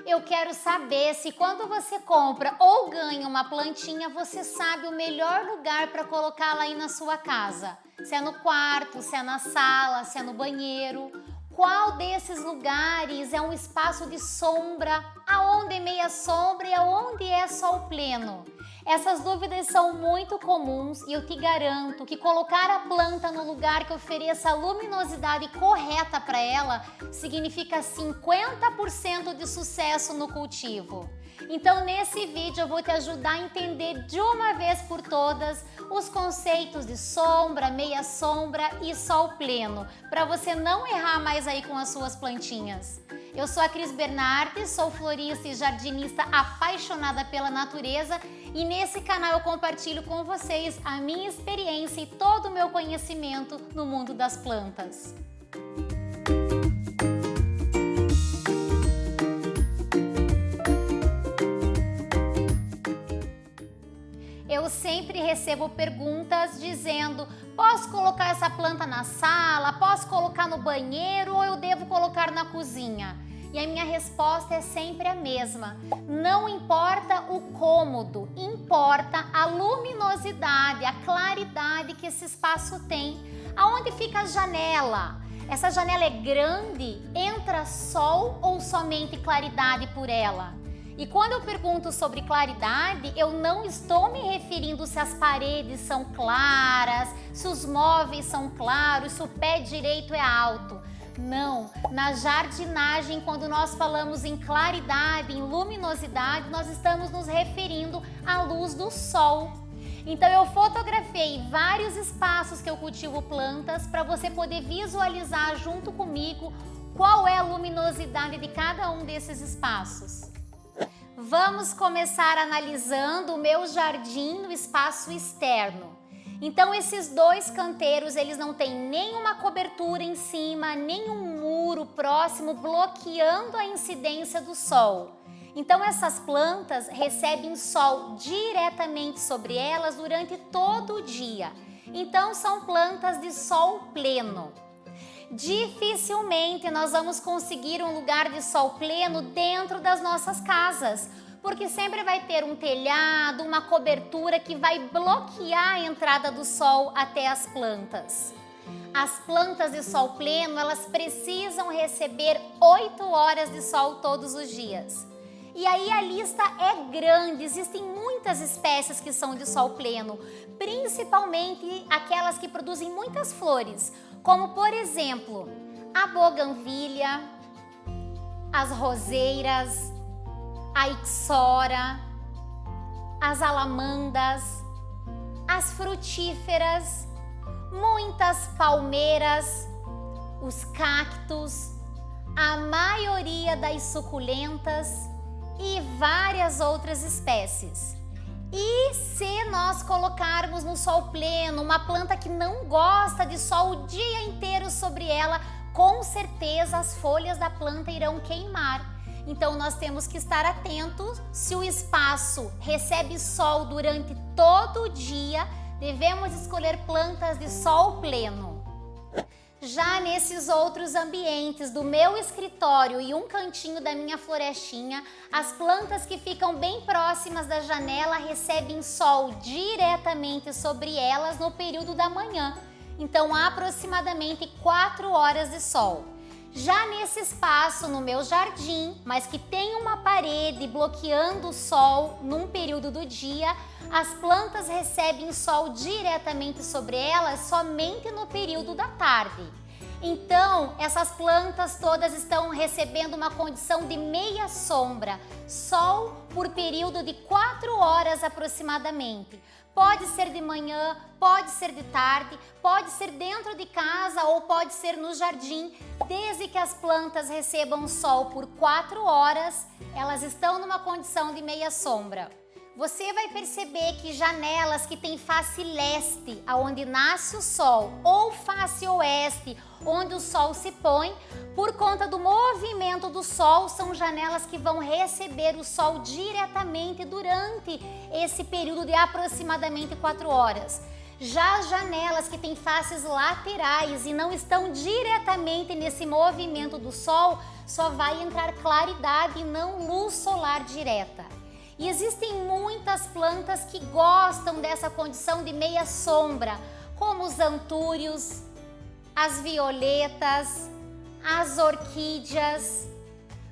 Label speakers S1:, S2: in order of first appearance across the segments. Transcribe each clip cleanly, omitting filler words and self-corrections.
S1: Eu quero saber se quando você compra ou ganha uma plantinha, você sabe o melhor lugar para colocá-la aí na sua casa. Se é no quarto, se é na sala, se é no banheiro. Qual desses lugares é um espaço de sombra, aonde é meia sombra e aonde é sol pleno? Essas dúvidas são muito comuns e eu te garanto que colocar a planta no lugar que ofereça a luminosidade correta para ela significa 50% de sucesso no cultivo. Então nesse vídeo eu vou te ajudar a entender de uma vez por todas os conceitos de sombra, meia sombra e sol pleno, para você não errar mais aí com as suas plantinhas. Eu sou a Cris Bernardi, sou florista e jardinista apaixonada pela natureza e nesse canal eu compartilho com vocês a minha experiência e todo o meu conhecimento no mundo das plantas. Eu sempre recebo perguntas dizendo: posso colocar essa planta na sala, posso colocar no banheiro ou eu devo colocar na cozinha? E a minha resposta é sempre a mesma. Não importa o cômodo, importa a luminosidade, a claridade que esse espaço tem. Aonde fica a janela? Essa janela é grande? Entra sol ou somente claridade por ela? E quando eu pergunto sobre claridade, eu não estou me referindo se as paredes são claras, se os móveis são claros, se o pé direito é alto. Não, na jardinagem, quando nós falamos em claridade, em luminosidade, nós estamos nos referindo à luz do sol. Então eu fotografei vários espaços que eu cultivo plantas para você poder visualizar junto comigo qual é a luminosidade de cada um desses espaços. Vamos começar analisando o meu jardim no espaço externo. Então esses dois canteiros, eles não têm nenhuma cobertura em cima, nenhum muro próximo bloqueando a incidência do sol. Então essas plantas recebem sol diretamente sobre elas durante todo o dia. Então são plantas de sol pleno. Dificilmente nós vamos conseguir um lugar de sol pleno dentro das nossas casas, porque sempre vai ter um telhado, uma cobertura que vai bloquear a entrada do sol até as plantas. As plantas de sol pleno, elas precisam receber 8 horas de sol todos os dias. E aí a lista é grande, existem muitas espécies que são de sol pleno, principalmente aquelas que produzem muitas flores, como por exemplo, a boganvília, as roseiras, a ixora, as alamandas, as frutíferas, muitas palmeiras, os cactos, a maioria das suculentas e várias outras espécies. E se nós colocarmos no sol pleno uma planta que não gosta de sol o dia inteiro sobre ela, com certeza as folhas da planta irão queimar. Então nós temos que estar atentos. Se o espaço recebe sol durante todo o dia, devemos escolher plantas de sol pleno. Já nesses outros ambientes do meu escritório e um cantinho da minha florestinha, as plantas que ficam bem próximas da janela recebem sol diretamente sobre elas no período da manhã. Então aproximadamente 4 horas de sol. Já nesse espaço no meu jardim, mas que tem uma parede bloqueando o sol num período do dia, as plantas recebem sol diretamente sobre elas somente no período da tarde. Então, essas plantas todas estão recebendo uma condição de meia sombra, sol por período de 4 horas aproximadamente. Pode ser de manhã, pode ser de tarde, pode ser dentro de casa ou pode ser no jardim. Desde que as plantas recebam sol por 4 horas, elas estão numa condição de meia sombra. Você vai perceber que janelas que têm face leste, aonde nasce o sol, ou face oeste, onde o sol se põe, por conta do movimento do sol, são janelas que vão receber o sol diretamente durante esse período de aproximadamente 4 horas. Já as janelas que têm faces laterais e não estão diretamente nesse movimento do sol, só vai entrar claridade e não luz solar direta. E existem muitas plantas que gostam dessa condição de meia sombra, como os antúrios, as violetas, as orquídeas,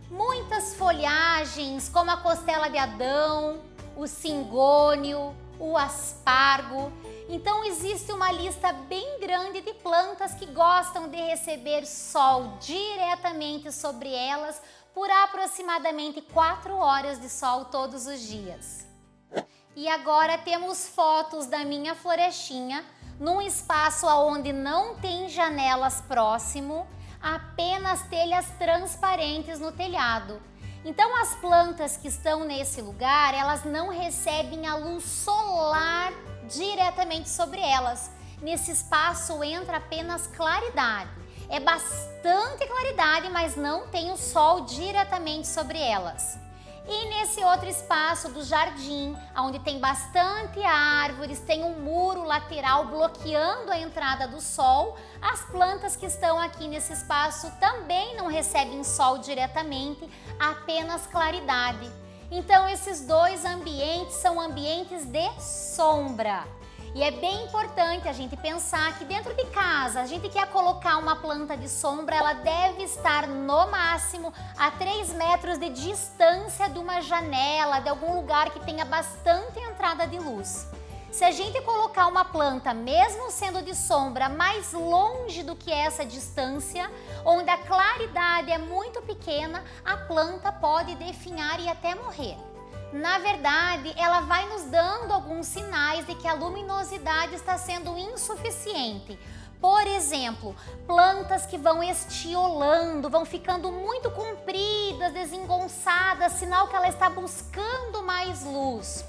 S1: muitas folhagens como a costela de Adão, o cingônio, o aspargo. Então existe uma lista bem grande de plantas que gostam de receber sol diretamente sobre elas por aproximadamente 4 horas de sol todos os dias. E agora temos fotos da minha florestinha num espaço onde não tem janelas próximo, apenas telhas transparentes no telhado. Então as plantas que estão nesse lugar, elas não recebem a luz solar diretamente sobre elas. Nesse espaço entra apenas claridade. É bastante claridade, mas não tem o sol diretamente sobre elas. E nesse outro espaço do jardim, onde tem bastante árvores, tem um muro lateral bloqueando a entrada do sol, as plantas que estão aqui nesse espaço também não recebem sol diretamente, apenas claridade. Então esses dois ambientes são ambientes de sombra. E é bem importante a gente pensar que dentro de casa, a gente quer colocar uma planta de sombra, ela deve estar no máximo a 3 metros de distância de uma janela, de algum lugar que tenha bastante entrada de luz. Se a gente colocar uma planta, mesmo sendo de sombra, mais longe do que essa distância, onde a claridade é muito pequena, a planta pode definhar e até morrer. Na verdade, ela vai nos dando alguns sinais de que a luminosidade está sendo insuficiente. Por exemplo, plantas que vão estiolando, vão ficando muito compridas, desengonçadas, sinal que ela está buscando mais luz.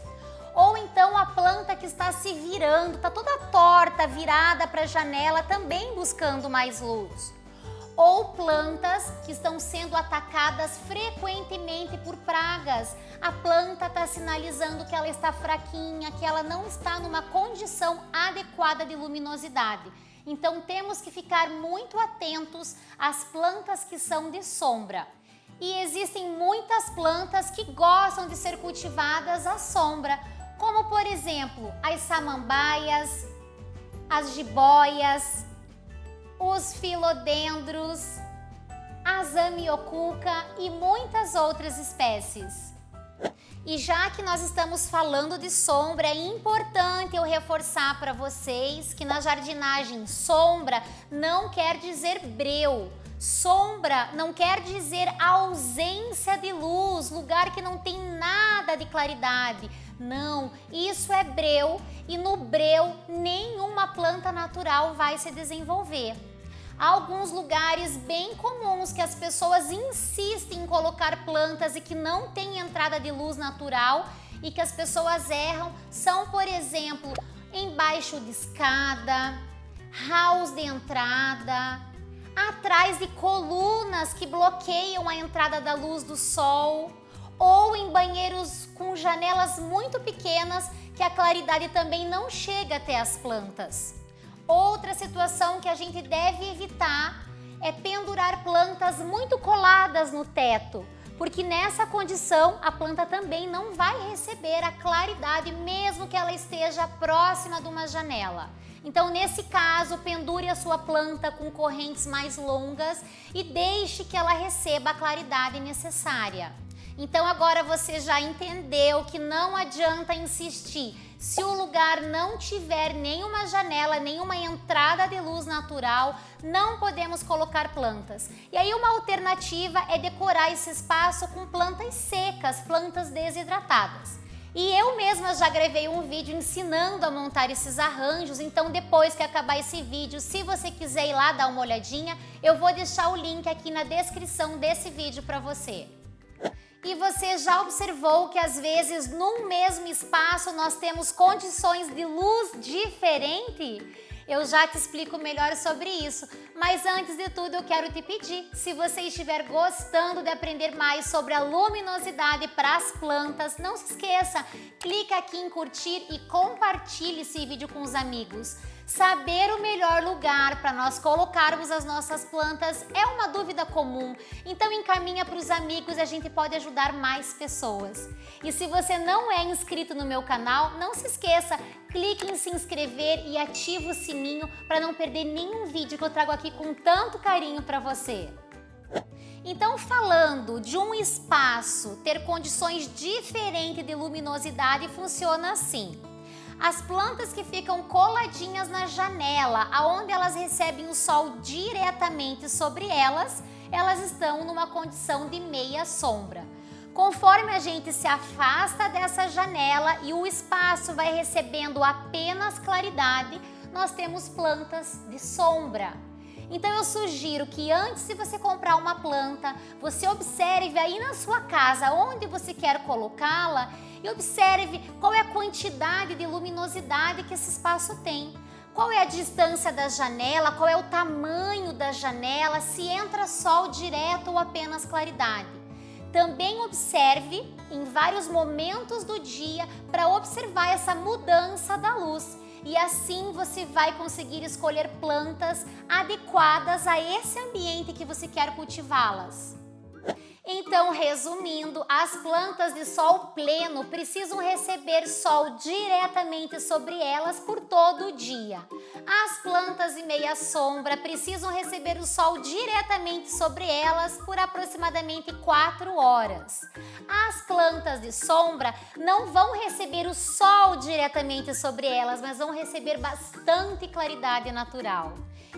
S1: Ou então a planta que está se virando, está toda torta, virada para a janela, também buscando mais luz. Ou plantas que estão sendo atacadas frequentemente por pragas. A planta está sinalizando que ela está fraquinha, que ela não está numa condição adequada de luminosidade. Então temos que ficar muito atentos às plantas que são de sombra. E existem muitas plantas que gostam de ser cultivadas à sombra, como por exemplo as samambaias, as jiboias, os filodendros, a zamioculca e muitas outras espécies. E já que nós estamos falando de sombra, é importante eu reforçar para vocês que na jardinagem sombra não quer dizer breu. Sombra não quer dizer ausência de luz, lugar que não tem nada de claridade. Não, isso é breu e no breu nenhuma planta natural vai se desenvolver. Há alguns lugares bem comuns que as pessoas insistem em colocar plantas e que não tem entrada de luz natural e que as pessoas erram, são, por exemplo, embaixo de escada, halls de entrada, atrás de colunas que bloqueiam a entrada da luz do sol, ou em banheiros com janelas muito pequenas que a claridade também não chega até as plantas. Outra situação que a gente deve evitar é pendurar plantas muito coladas no teto, porque nessa condição a planta também não vai receber a claridade mesmo que ela esteja próxima de uma janela. Então, nesse caso, pendure a sua planta com correntes mais longas e deixe que ela receba a claridade necessária. Então, agora você já entendeu que não adianta insistir. Se o lugar não tiver nenhuma janela, nenhuma entrada de luz natural, não podemos colocar plantas. E aí uma alternativa é decorar esse espaço com plantas secas, plantas desidratadas. E eu mesma já gravei um vídeo ensinando a montar esses arranjos, então depois que acabar esse vídeo, se você quiser ir lá dar uma olhadinha, eu vou deixar o link aqui na descrição desse vídeo para você. E você já observou que às vezes num mesmo espaço nós temos condições de luz diferente? Eu já te explico melhor sobre isso, mas antes de tudo eu quero te pedir, se você estiver gostando de aprender mais sobre a luminosidade para as plantas, não se esqueça, clica aqui em curtir e compartilhe esse vídeo com os amigos. Saber o melhor lugar para nós colocarmos as nossas plantas é uma dúvida comum, então encaminha para os amigos e a gente pode ajudar mais pessoas. E se você não é inscrito no meu canal, não se esqueça, clique em se inscrever e ative o sininho para não perder nenhum vídeo que eu trago aqui com tanto carinho para você. Então, falando de um espaço ter condições diferentes de luminosidade, funciona assim. As plantas que ficam coladinhas na janela, aonde elas recebem o sol diretamente sobre elas, elas estão numa condição de meia sombra. Conforme a gente se afasta dessa janela e o espaço vai recebendo apenas claridade, nós temos plantas de sombra. Então eu sugiro que antes de você comprar uma planta, você observe aí na sua casa onde você quer colocá-la e observe qual é a quantidade de luminosidade que esse espaço tem. Qual é a distância da janela, qual é o tamanho da janela, se entra sol direto ou apenas claridade. Também observe em vários momentos do dia para observar essa mudança da luz. E assim você vai conseguir escolher plantas adequadas a esse ambiente que você quer cultivá-las. Então, resumindo, as plantas de sol pleno precisam receber sol diretamente sobre elas por todo o dia. As plantas de meia sombra precisam receber o sol diretamente sobre elas por aproximadamente 4 horas. As plantas de sombra não vão receber o sol diretamente sobre elas, mas vão receber bastante claridade natural.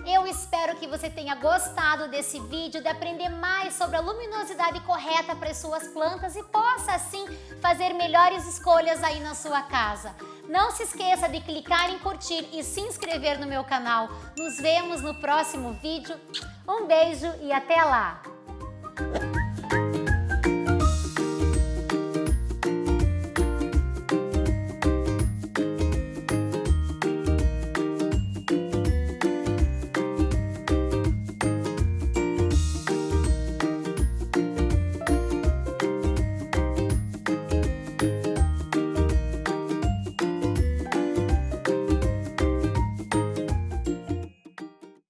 S1: Eu espero que você tenha gostado desse vídeo, de aprender mais sobre a luminosidade correta para as suas plantas e possa assim fazer melhores escolhas aí na sua casa. Não se esqueça de clicar em curtir e se inscrever no meu canal. Nos vemos no próximo vídeo. Um beijo e até lá!